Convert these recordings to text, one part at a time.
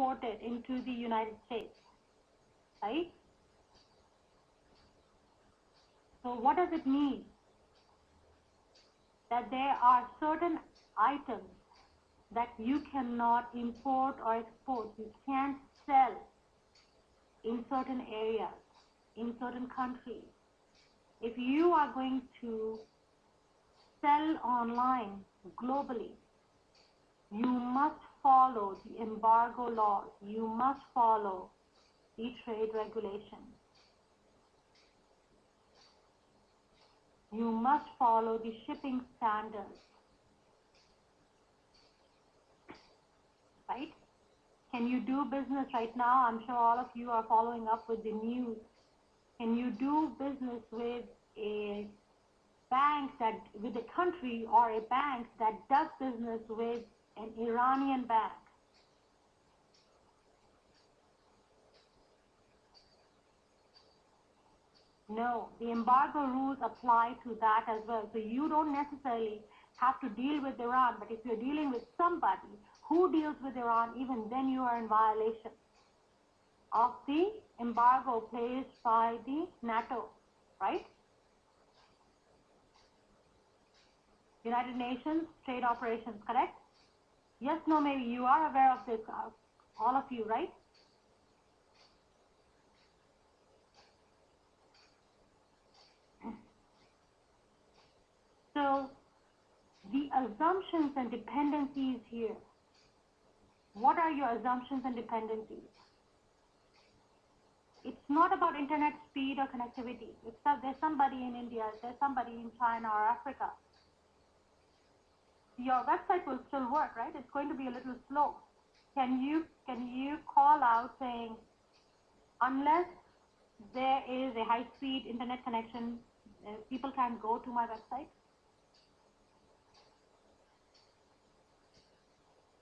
imported into the United States, right? So what does it mean? That there are certain items that you cannot import or export. You can't sell in certain areas, in certain countries. If you are going to sell online globally, you must follow the embargo laws. You must follow the trade regulations. You must follow the shipping standards. Right? Can you do business right now? I'm sure all of you are following up with the news. Can you do business with a bank that, with a country or a bank that does business with an Iranian bank? No, the embargo rules apply to that as well. So you don't necessarily have to deal with Iran, but if you're dealing with somebody who deals with Iran, even then you are in violation of the embargo placed by the NATO, right? United Nations Trade Operations, correct? Yes, no, maybe you are aware of this, all of you, right? So the assumptions and dependencies here. What are your assumptions and dependencies? It's not about internet speed or connectivity. It's that there's somebody in India, there's somebody in China or Africa. Your website will still work, right? It's going to be a little slow. Can you call out saying, unless there is a high-speed internet connection, people can't go to my website?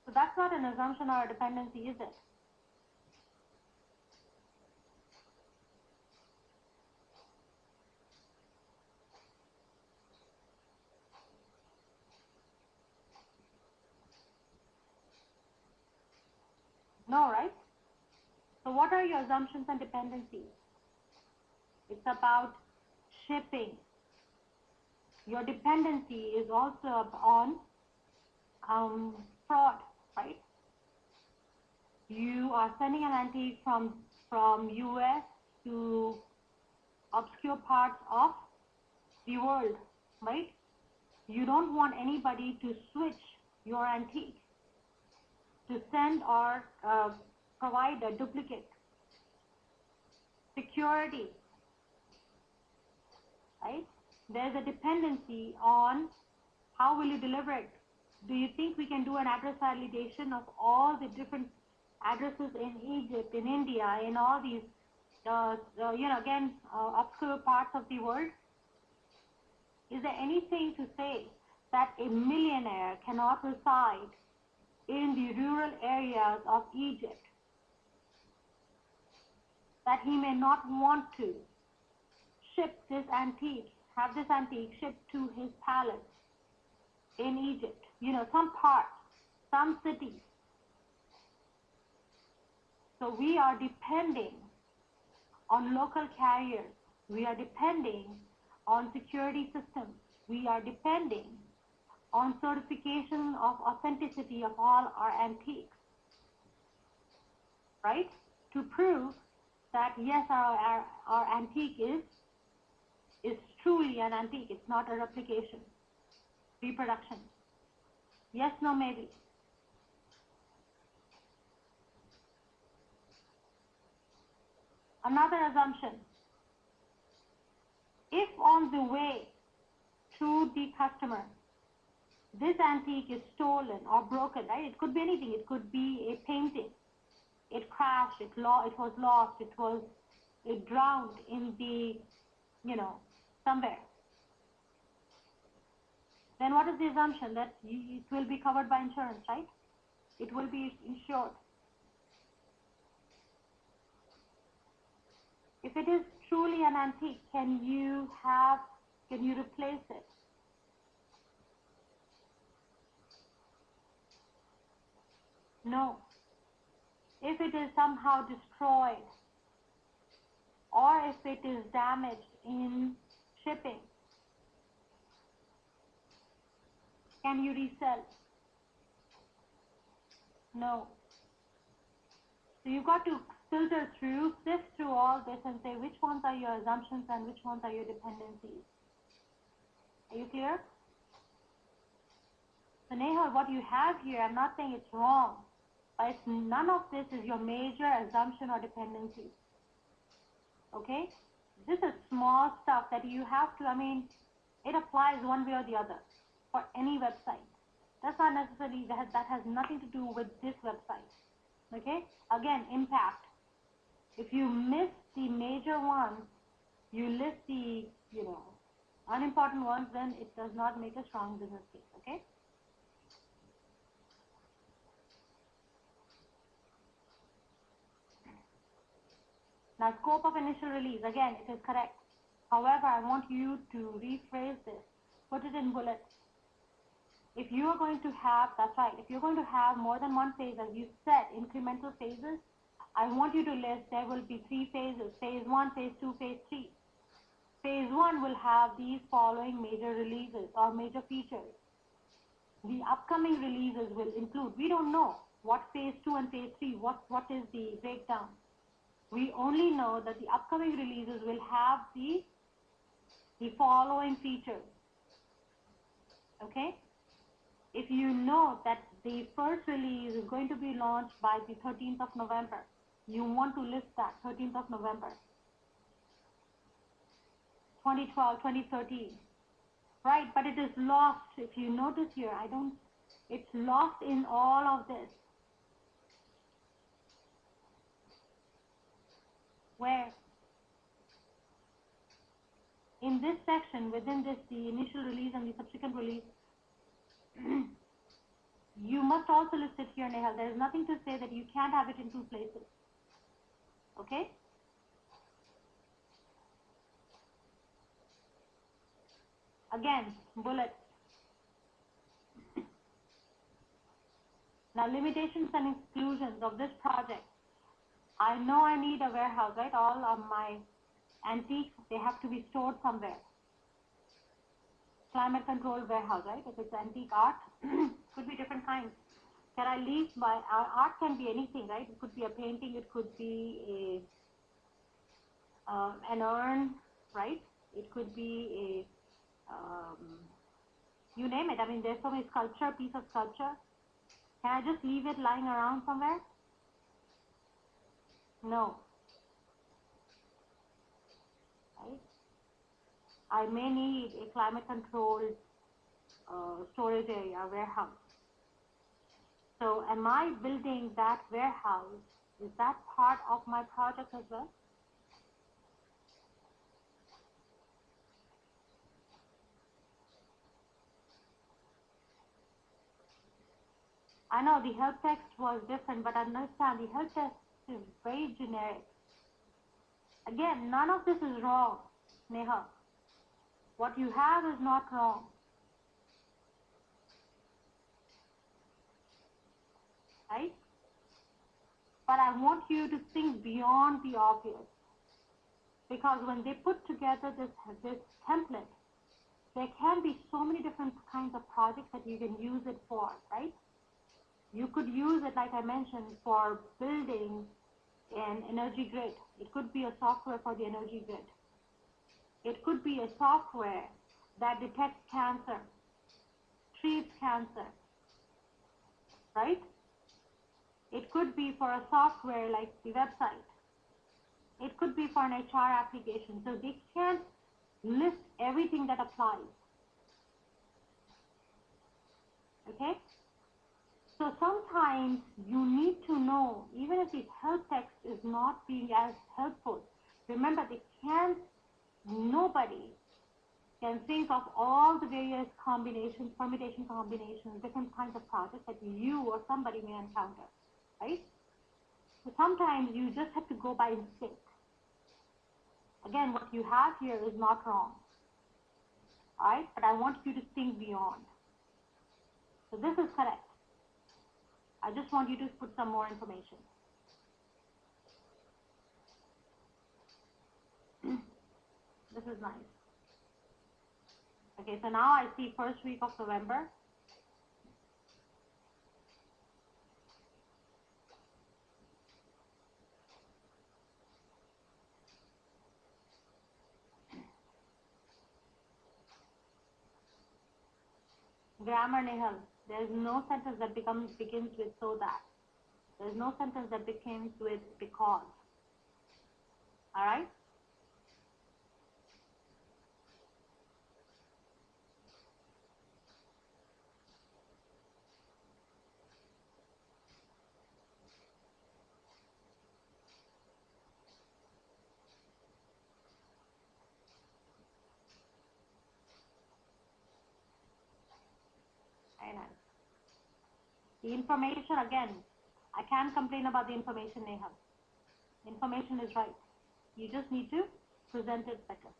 So that's not an assumption or a dependency, is it? No, right? So what are your assumptions and dependencies? It's about shipping. Your dependency is also on fraud, right? You are sending an antique from US to obscure parts of the world, right? You don't want anybody to switch your antique, to send or provide a duplicate. Security, right? There's a dependency on how will you deliver it. Do you think we can do an address validation of all the different addresses in Egypt, in India, in all these, obscure parts of the world? Is there anything to say that a millionaire cannot reside in the rural areas of Egypt? That he may not want to ship this antique, have this antique shipped to his palace in Egypt, some parts, some cities. So we are depending on local carriers. We are depending on security systems. We are depending on certification of authenticity of all our antiques, right? To prove that yes, our antique is truly an antique. It's not a replication, reproduction. Yes, no, maybe. Another assumption. If on the way to the customer, this antique is stolen or broken, right? It could be anything. It could be a painting. It crashed, it was lost, it drowned in the, somewhere. Then what is the assumption? That it will be covered by insurance, right? It will be insured. If it is truly an antique, can you replace it? No. if it is somehow destroyed or if it is damaged in shipping, can you resell? No. So you've got to filter through, sift through all this and say which ones are your assumptions and which ones are your dependencies. Are you clear? So Nehal, what you have here, I'm not saying it's wrong, but it's, none of this is your major assumption or dependency. Okay? This is small stuff that you have to, I mean, it applies one way or the other for any website. That's not necessarily, that has nothing to do with this website. Okay? Again, impact. If you miss the major ones, you list the, unimportant ones, then it does not make a strong business case. Okay? Now, scope of initial release, again, it is correct. However, I want you to rephrase this. Put it in bullets. If you are going to have, that's right, if you're going to have more than one phase, as you said, incremental phases, I want you to list there will be 3 phases, phase 1, phase 2, phase 3. Phase 1 will have these following major releases or major features. The upcoming releases will include, we don't know what phase 2 and phase 3, what is the breakdown. We only know that the upcoming releases will have the following features. Okay? If you know that the first release is going to be launched by the 13th of November, you want to list that 13th of November, 2012, 2013. Right, but it is lost. If you notice here, it's lost in all of this. Where? In this section, within this, the initial release and the subsequent release, you must also list it here, Nehal. There is nothing to say that you can't have it in 2 places. Okay? Again, bullets. Now, limitations and exclusions of this project. I know I need a warehouse, right? All of my antiques, they have to be stored somewhere. Climate controlled warehouse, right? If it's antique art, could be different kinds. Can I leave my art? Can be anything, right? It could be a painting, it could be an urn, right? It could be you name it. I mean, there's so many sculpture, piece of sculpture. Can I just leave it lying around somewhere? No. Right? I may need a climate controlled storage area, warehouse. So am I building that warehouse? Is that part of my project as well? I know the help text was different, but understand the help text is very generic. Again, none of this is wrong, Neha. What you have is not wrong. Right? But I want you to think beyond the obvious. Because when they put together this template, there can be so many different kinds of projects that you can use it for, right? You could use it, like I mentioned, for building an energy grid. It could be a software for the energy grid. It could be a software that detects cancer, treats cancer, right? It could be for a software like the website. It could be for an HR application. So they can't list everything that applies. Okay? So sometimes you need to know, even if the help text is not being as helpful, remember nobody can think of all the various combinations, permutation combinations, different kinds of projects that you or somebody may encounter, right? So sometimes you just have to go by instinct. Again, what you have here is not wrong, all right? But I want you to think beyond. So this is correct. I just want you to put some more information. This is nice. Okay, so now I see first week of November. Grammar, Nehal. There is no sentence that begins with so that. There is no sentence that begins with because. Alright? Very nice. The information, again, I can't complain about the information, Nehal. Information is right. You just need to present it better.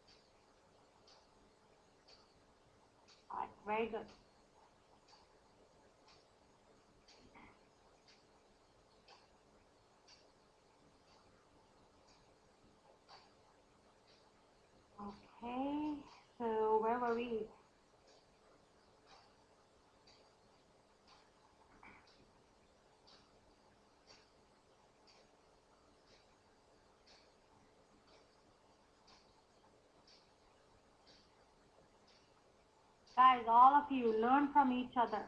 Alright, very good. Okay, so where were we? Guys, all of you learn from each other.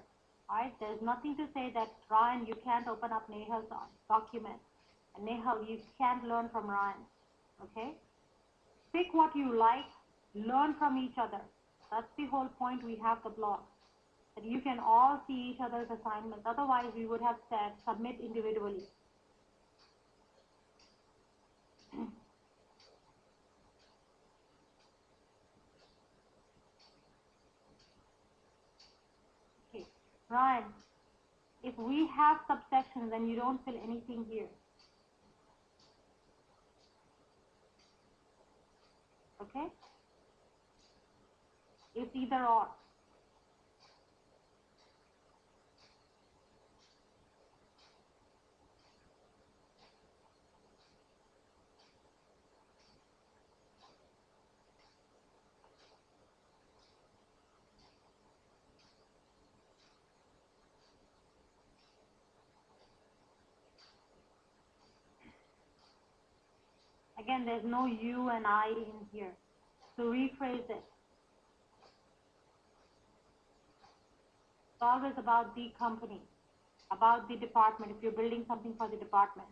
Alright, there's nothing to say that Ryan, you can't open up Nehal's document. And Nehal, you can't learn from Ryan. Okay? Pick what you like, learn from each other. That's the whole point we have the blog. That you can all see each other's assignments. Otherwise, we would have said submit individually. Okay. Ryan, if we have subsections and you don't fill anything here, okay? It's either or. Again, there's no you and I in here. So rephrase it. It's always about the company, about the department, if you're building something for the department.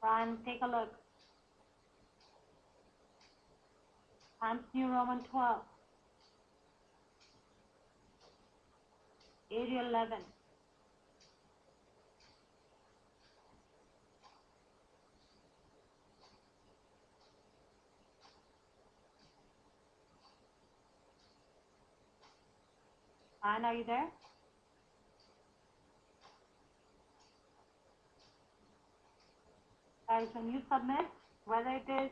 Ryan, take a look. Times New Roman 12. Area 11. Ryan, are you there? Guys, when you submit, whether it is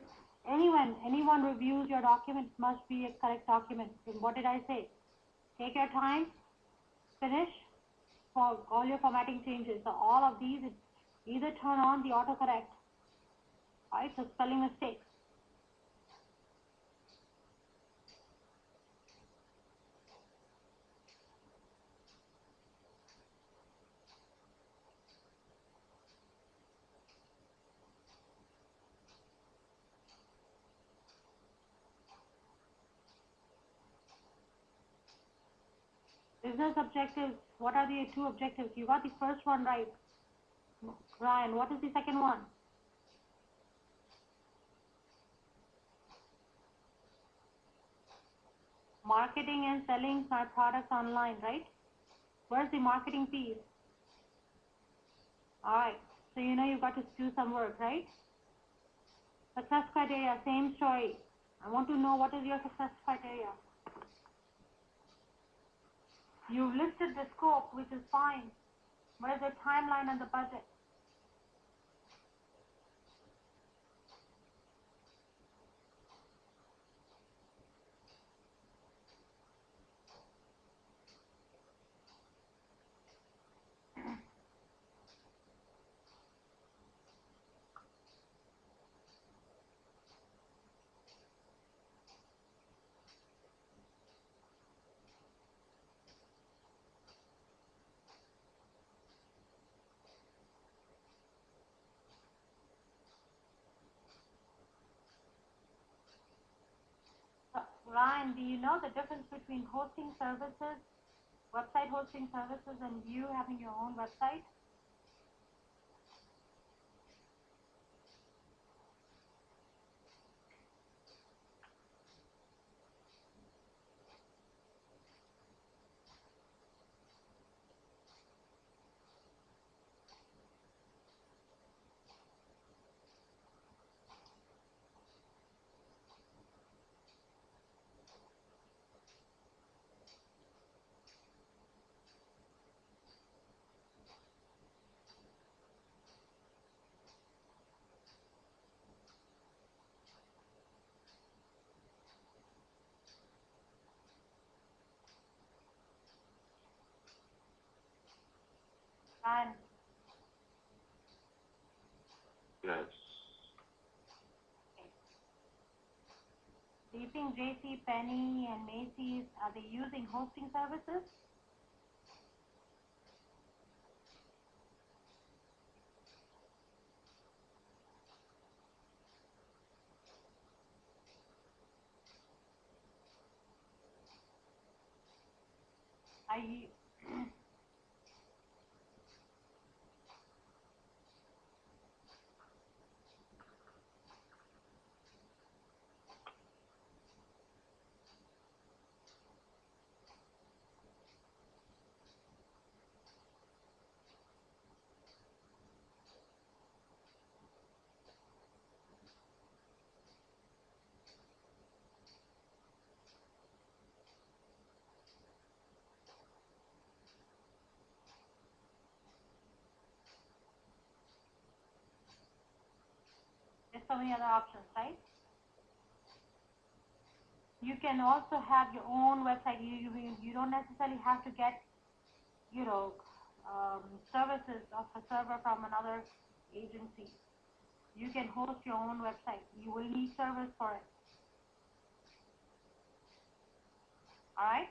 anyone reviews your document, it must be a correct document. And what did I say? Take your time, finish for all your formatting changes. So all of these, either turn on the autocorrect, right? So spelling mistakes. Business objectives. What are the two objectives? You got the first one right. Ryan, what is the second one? Marketing and selling my products online, right? Where's the marketing piece? Alright, so you know you've got to do some work, right? Success criteria, same story. I want to know what is your success criteria. You've listed the scope, which is fine. Where's the timeline and the budget? Ryan, do you know the difference between hosting services, website hosting services, and you having your own website? And Yes. do you think JC Penney and Macy's, are they using hosting services? Are you there's so many other options, right? You can also have your own website. You don't necessarily have to get, you know, services of a server from another agency. You can host your own website. You will need service for it. All right?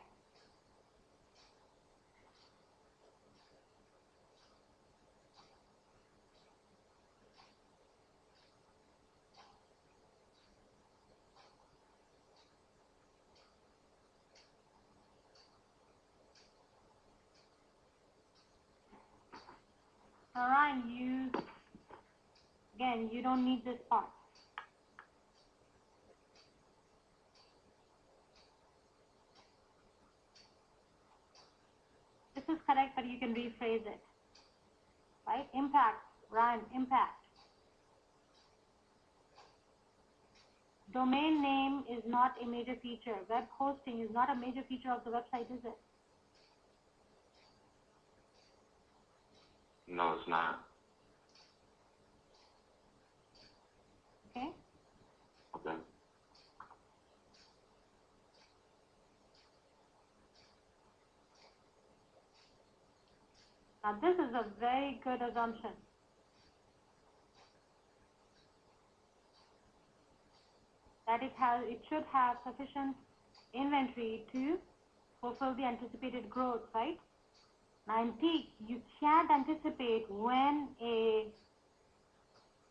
Now, Ryan, again, you don't need this part. This is correct, but you can rephrase it. Right? Impact, Ryan, impact. Domain name is not a major feature. Web hosting is not a major feature of the website, is it? No, it's not. Okay? Okay. Now this is a very good assumption. That it should have sufficient inventory to fulfill the anticipated growth, right? Now in peak, you can't anticipate when a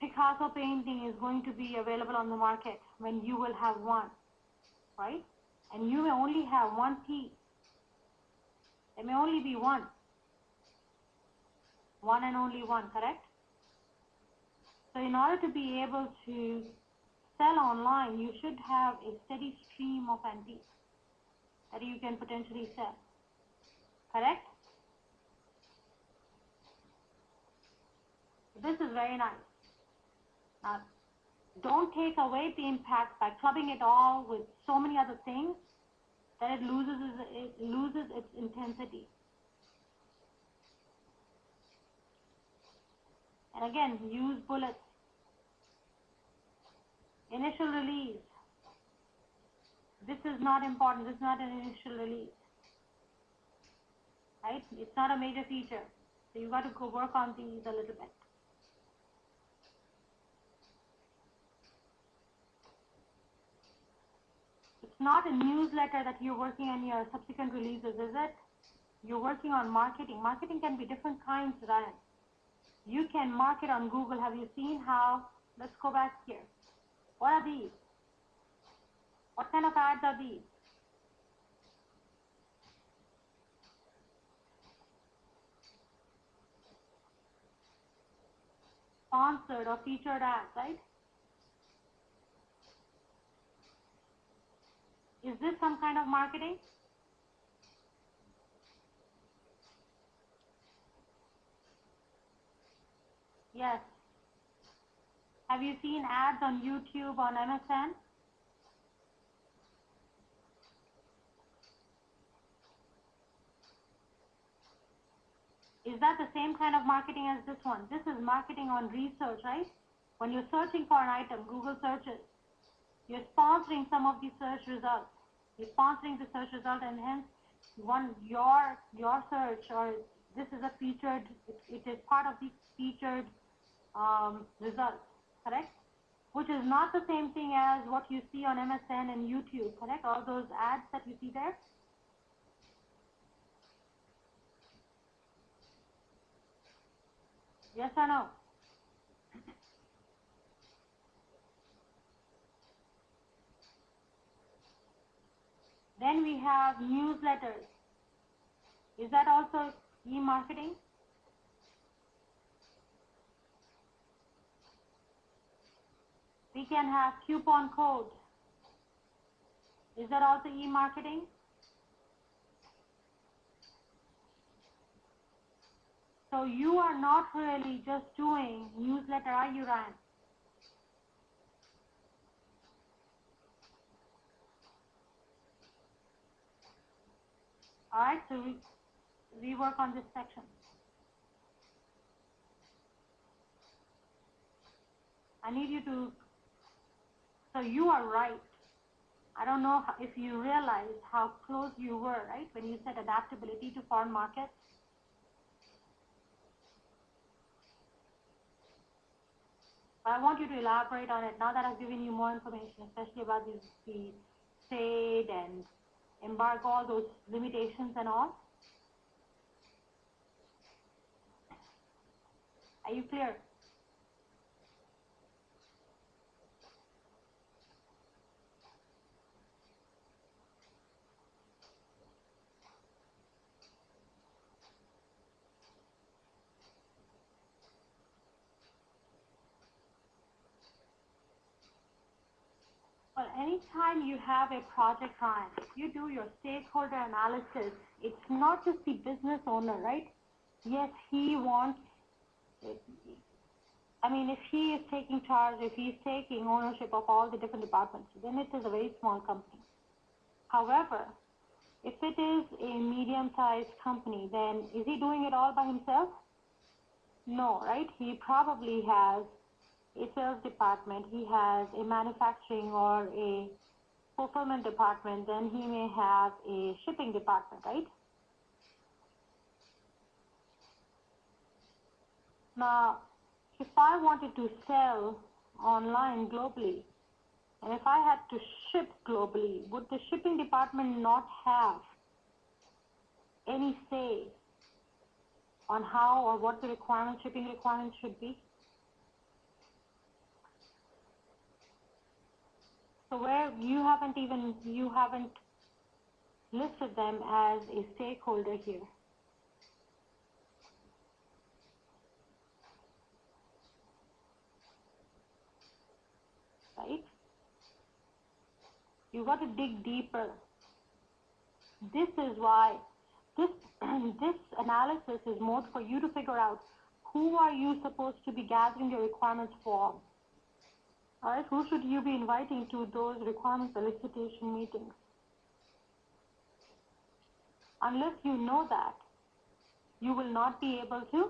Picasso painting is going to be available on the market, when you will have one, right? And you may only have one piece. There may only be one and only one, correct? So in order to be able to sell online, you should have a steady stream of antiques that you can potentially sell, correct? This is very nice. Now, don't take away the impact by clubbing it all with so many other things that it loses its intensity. And again, use bullets. Initial release. This is not important. This is not an initial release. Right? It's not a major feature. So you got to go work on these a little bit. It's not a newsletter that you're working on your subsequent releases, is it? You're working on marketing. Marketing can be different kinds, Ryan. You can market on Google. Have you seen how? Let's go back here. What are these? What kind of ads are these? Sponsored or featured ads, right? Is this some kind of marketing? Yes. Have you seen ads on YouTube, on MSN? Is that the same kind of marketing as this one? This is marketing on research, right? When you're searching for an item, Google searches, you're sponsoring some of the search results. You're sponsoring the search result, and hence your search, or this is a featured, it is part of the featured results, correct? Which is not the same thing as what you see on MSN and YouTube, correct? All those ads that you see there. Yes or no? Then we have newsletters. Is that also e-marketing? We can have coupon codes. Is that also e-marketing? So you are not really just doing newsletter, are you, Ryan? All right, so we work on this section. I need you to, so you are right. I don't know if you realize how close you were, right, when you said adaptability to foreign markets. But I want you to elaborate on it now that I've given you more information, especially about the trade and embargo, all those limitations and all. Are you clear? Well, anytime you have a project on, you do your stakeholder analysis. It's not just the business owner, right? Yes, he wants, I mean, if he is taking charge, if he's taking ownership of all the different departments, then it is a very small company. However, if it is a medium-sized company, then is he doing it all by himself? No, right? He probably has a sales department, he has a manufacturing or a fulfillment department, then he may have a shipping department, right? Now, if I wanted to sell online globally, and if I had to ship globally, would the shipping department not have any say on how or what the shipping requirements should be? So where you haven't listed them as a stakeholder here. Right? You've got to dig deeper. This is why this this analysis is more for you to figure out who are you supposed to be gathering your requirements for. Alright, who should you be inviting to those requirements elicitation meetings? Unless you know that, you will not be able to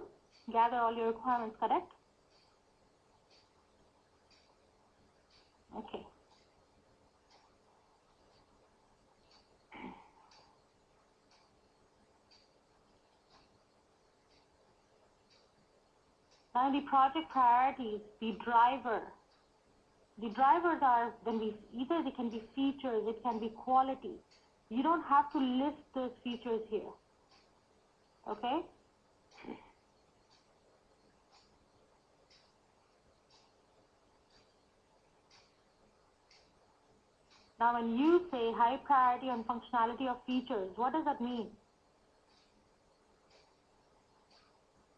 gather all your requirements, correct? Okay. Now the project priorities, the drivers are either they can be features, it can be quality. You don't have to list those features here. Okay? Now when you say high priority on functionality of features, what does that mean?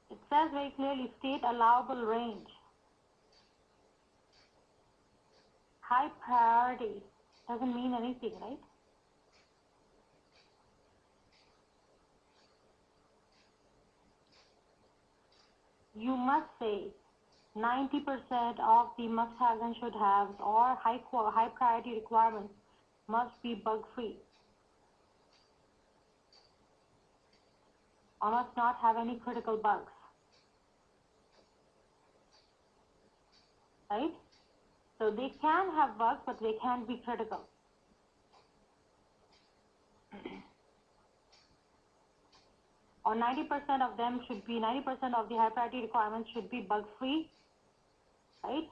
It says very clearly state allowable range. High priority doesn't mean anything, right? You must say 90% of the must-haves and should-haves or high priority requirements must be bug-free or must not have any critical bugs, right? So they can have bugs, but they can't be critical. Or 90% of them should be, 90% of the high priority requirements should be bug-free, right?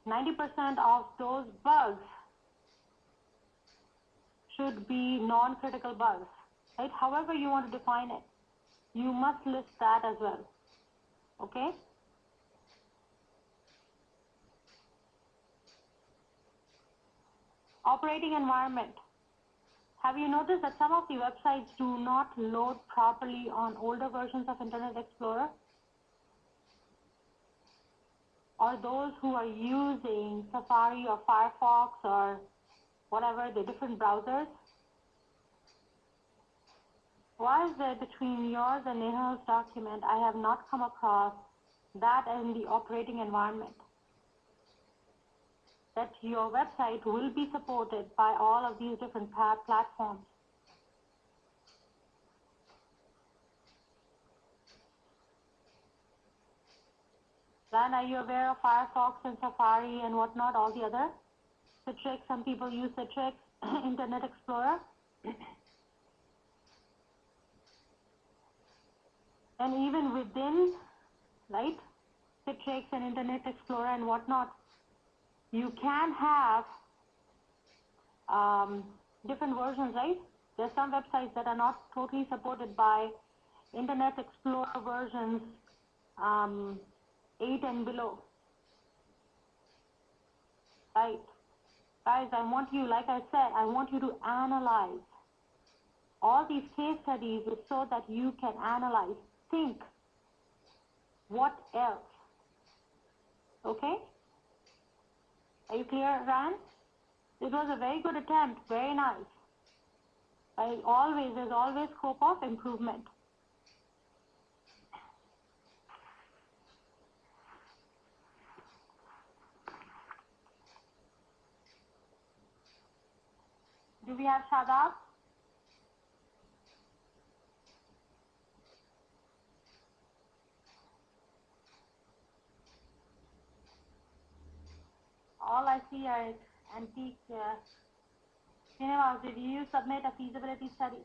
90% of those bugs should be non-critical bugs, right? However you want to define it, you must list that as well, okay? Operating environment. Have you noticed that some of the websites do not load properly on older versions of Internet Explorer? Or those who are using Safari or Firefox or whatever, the different browsers? Why is there between yours and Nehal's document, I have not come across that in the operating environment? That your website will be supported by all of these different platforms. Then are you aware of Firefox and Safari and whatnot, all the other? Citrix, some people use Citrix, Internet Explorer. And even within, right, Citrix and Internet Explorer and whatnot, you can have different versions, right? There's some websites that are not totally supported by Internet Explorer versions 8 and below. Right. Guys, I want you, like I said, I want you to analyze. All these case studies is so that you can analyze, think, what else? Okay? Are you clear, Ran? It was a very good attempt, very nice. There's always scope of improvement. Do we have Shadab? All I see are antique cinemas. Did you submit a feasibility study?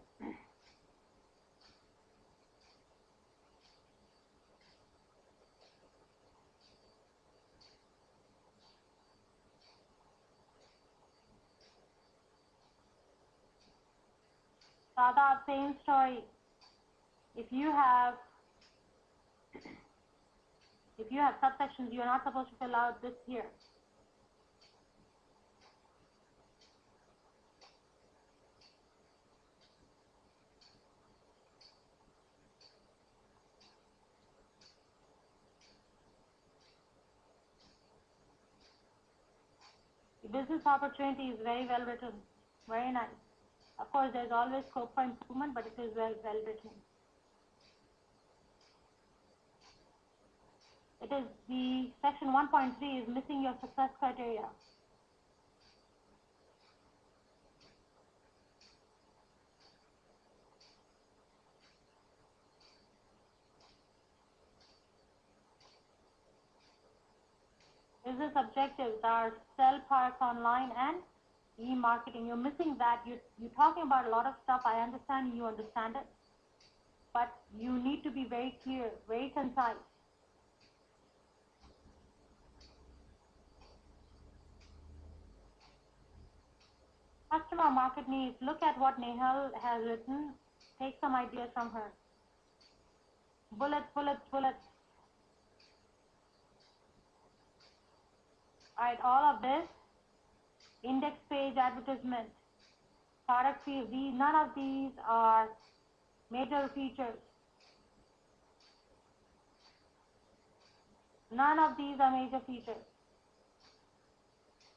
Shadab, same story. If you have subsections, you're not supposed to fill out this here. The business opportunity is very well written, very nice. Of course, there's always scope for improvement, but it is well written. It is the section 1.3 is missing your success criteria. Business objectives are sell products online and e-marketing. You're missing that. You're talking about a lot of stuff. I understand you understand it, but you need to be very clear, very concise. Customer market needs. Look at what Nehal has written. Take some ideas from her. Bullets, bullets, bullets. Alright, all of this, index page advertisement, product fees, none of these are major features. None of these are major features.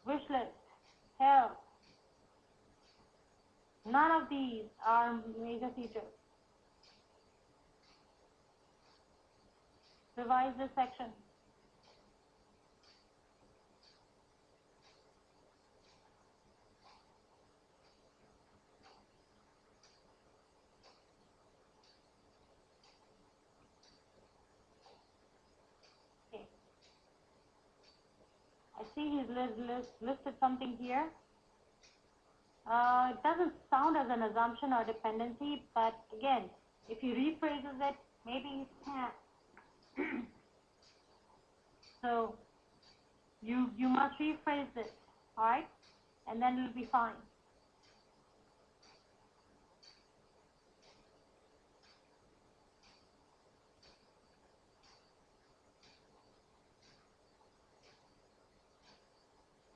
Wish list, help. None of these are major features. Revise this section. Okay. I see he's listed something here. It doesn't sound as an assumption or dependency, but again, if he rephrases it, maybe he can. So you must rephrase this, all right, and then it'll be fine.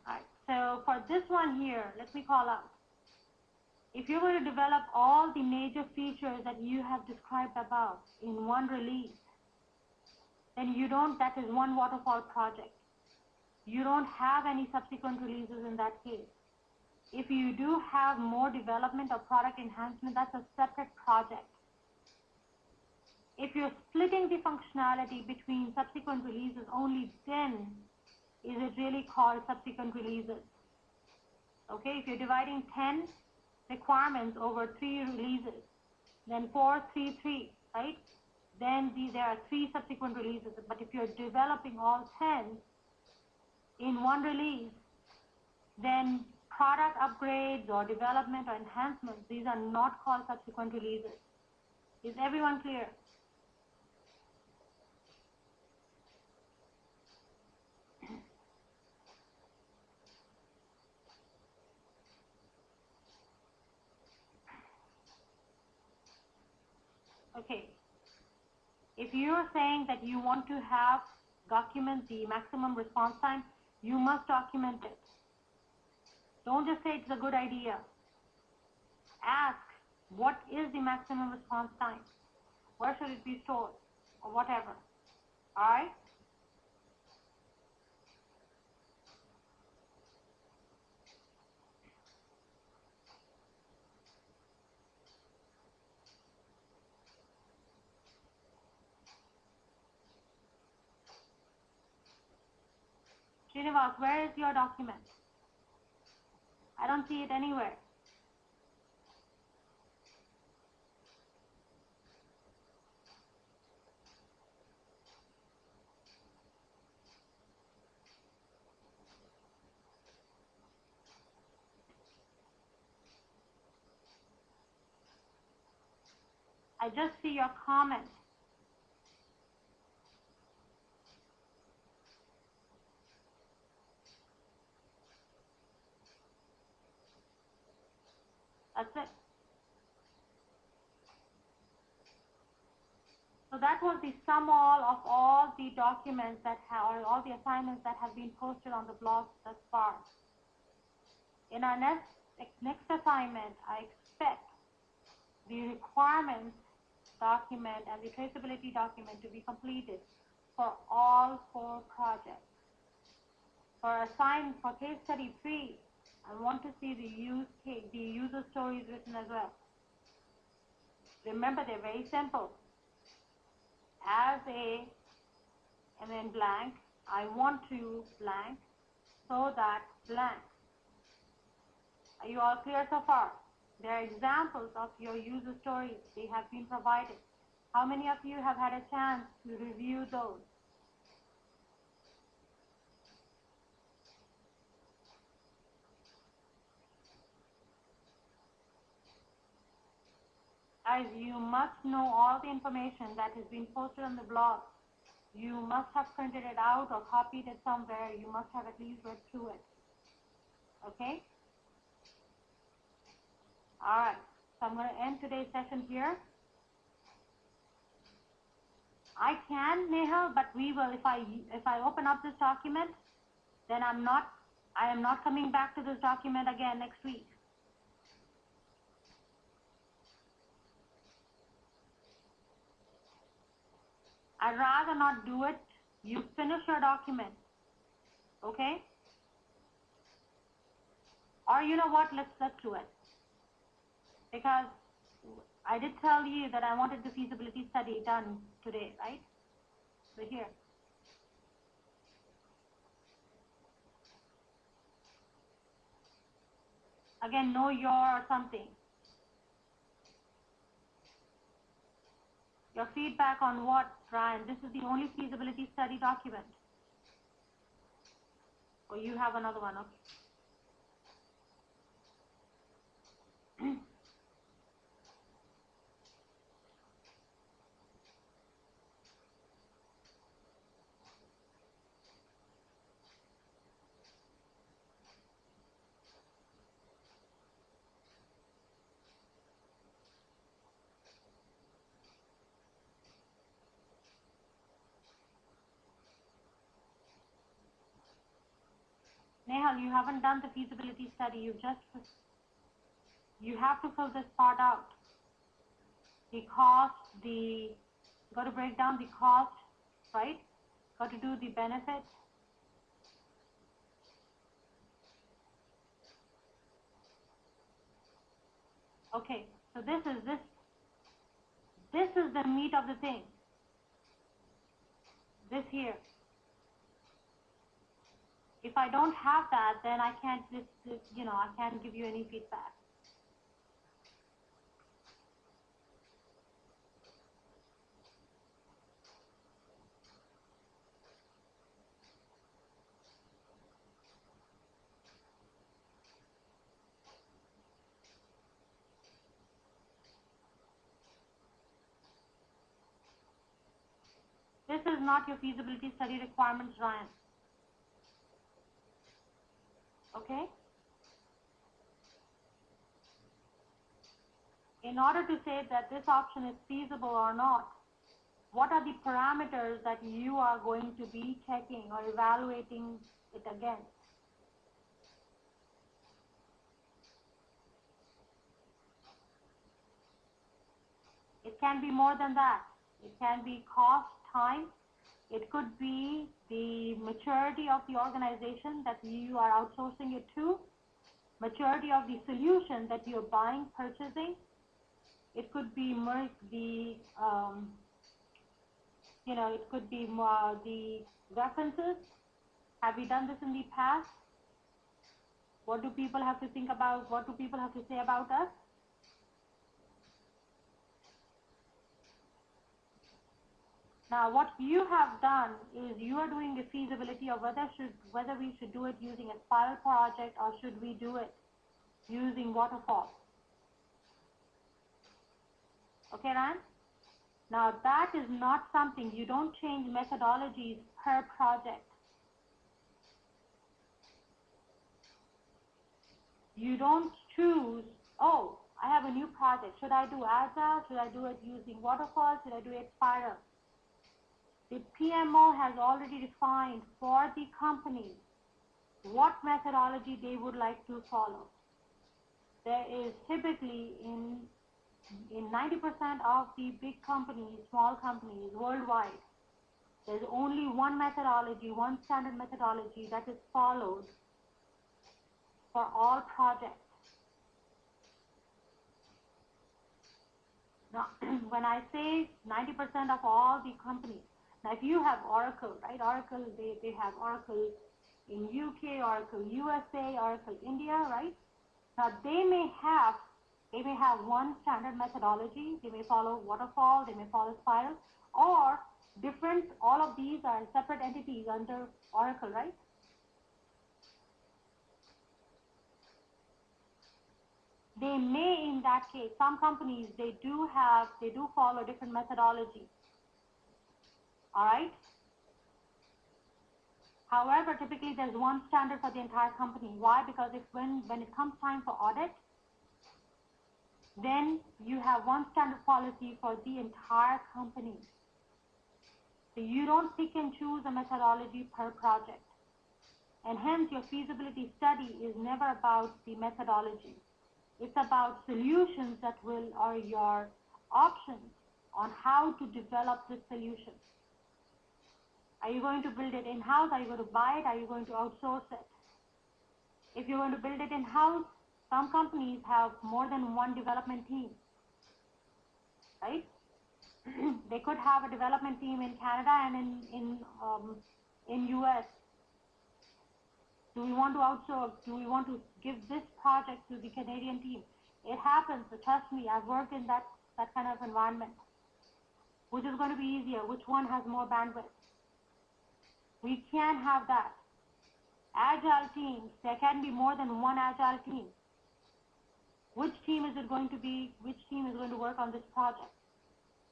All right. So for this one here, let me call out. If you're going to develop all the major features that you have described above in one release, then that is one waterfall project. You don't have any subsequent releases in that case. If you do have more development or product enhancement, that's a separate project. If you're splitting the functionality between subsequent releases, only then is it really called subsequent releases. Okay, if you're dividing 10 requirements over 3 releases, then 4, 3, 3, right? Then there are 3 subsequent releases. But if you're developing all 10 in one release, then product upgrades or development or enhancements, these are not called subsequent releases. Is everyone clear? Okay. If you're saying that you want to document the maximum response time, you must document it. Don't just say it's a good idea. Ask, what is the maximum response time? Where should it be stored? Or whatever. Alright? Srinivas, where is your document? I don't see it anywhere. I just see your comment. That's it. So that was the sum all of all the documents or all the assignments that have been posted on the blog thus far. In our next assignment, I expect the requirements document and the traceability document to be completed for all 4 projects. For case study 3, I want to see the user stories written as well. Remember, they're very simple. As a, and then blank, I want to blank, so that blank. Are you all clear so far? There are examples of your user stories. They have been provided. How many of you have had a chance to review those? Guys, you must know all the information that has been posted on the blog. You must have printed it out or copied it somewhere. You must have at least read through it. Okay? Alright. So I'm going to end today's session here. I can, Nehal, but we will, if I open up this document, then I am not coming back to this document again next week. I'd rather not do it. You finish your document. Okay? Or you know what, let's do it. Because I did tell you that I wanted the feasibility study done today, right? So here. Again, know your or something. Your feedback on what, Ryan? This is the only feasibility study document. Or you have another one, okay? Nehal, you haven't done the feasibility study. You have to fill this part out. The cost, got to break down the cost, right? Got to do the benefits. Okay, so this is the meat of the thing. This here. If I don't have that, then I can't I can't give you any feedback. This is not your feasibility study requirements, Ryan. Okay? In order to say that this option is feasible or not, what are the parameters that you are going to be checking or evaluating it against? It can be more than that. It can be cost, time. It could be the maturity of the organization that you are outsourcing it to, maturity of the solution that you're buying, purchasing. It could be it could be the references. Have we done this in the past? What do people have to think about? What do people have to say about us? Now, what you have done is you are doing a feasibility of whether we should do it using a spiral project or should we do it using waterfall. Okay, Ryan? Now, that is not something, you don't change methodologies per project. You don't choose, oh, I have a new project. Should I do agile? Should I do it using waterfall? Should I do it spiral? The PMO has already defined for the company what methodology they would like to follow. There is typically in 90% of the big companies, small companies worldwide, There's only one methodology, one standard methodology that is followed for all projects. Now, when I say 90% of all the companies, now if you have Oracle, right? Oracle, they have Oracle in UK, Oracle USA, Oracle India, right? Now they may have one standard methodology. They may follow waterfall, they may follow spiral, or different. All of these are separate entities under Oracle, right? They may, in that case, some companies they do follow different methodology. All right. However, typically there's one standard for the entire company. Why? Because if when it comes time for audit, then you have one standard policy for the entire company. So you don't pick and choose a methodology per project. And hence your feasibility study is never about the methodology. It's about solutions that are your options on how to develop this solution. Are you going to build it in-house? Are you going to buy it? Are you going to outsource it? If you're going to build it in-house, some companies have more than one development team, right? They could have a development team in Canada and in US. Do we want to outsource? Do we want to give this project to the Canadian team? It happens, so trust me, I've worked in that kind of environment. Which is going to be easier? Which one has more bandwidth? We can't have that. Agile teams, there can be more than one agile team. Which team is it going to be? Which team is going to work on this project?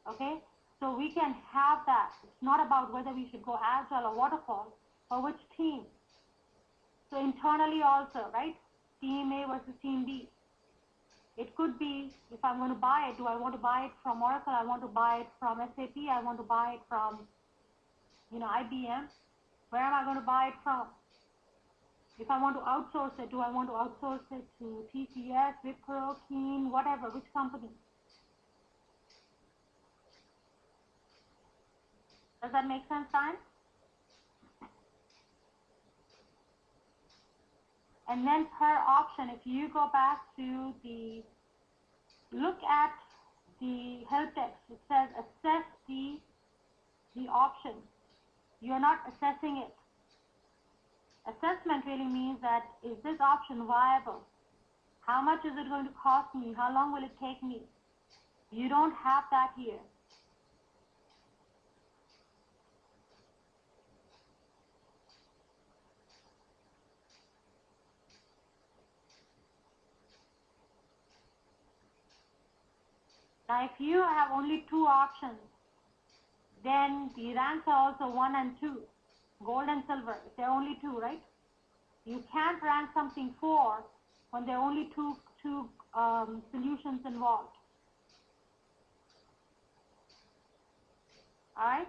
Okay? So we can have that. It's not about whether we should go agile or waterfall, or which team. So internally also, right? Team A versus Team B. It could be, if I'm going to buy it, do I want to buy it from Oracle? I want to buy it from SAP. I want to buy it from, IBM. Where am I going to buy it from? If I want to outsource it, do I want to outsource it to TCS, Wipro, Keen, whatever, which company? Does that make sense, Ryan? And then per option, if you go back to look at the help text, it says assess the option. You're not assessing it. Assessment really means that, is this option viable? How much is it going to cost me? How long will it take me? You don't have that here. Now, if you have only two options, then the ranks are also 1 and 2, gold and silver. If there are only two, right? You can't rank something 4 when there are only two solutions involved. All right?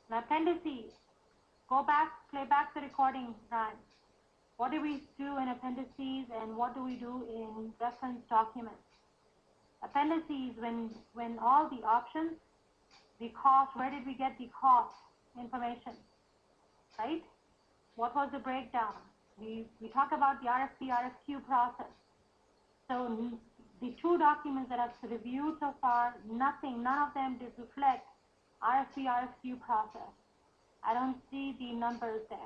Now, appendices. Go back, play back the recording, Ryan. What do we do in appendices and what do we do in reference documents? Appendices, when all the options, the cost, where did we get the cost information, right? What was the breakdown? We talk about the RFP, RFQ process. So the two documents that I've reviewed so far, none of them did reflect RFP, RFQ process. I don't see the numbers there.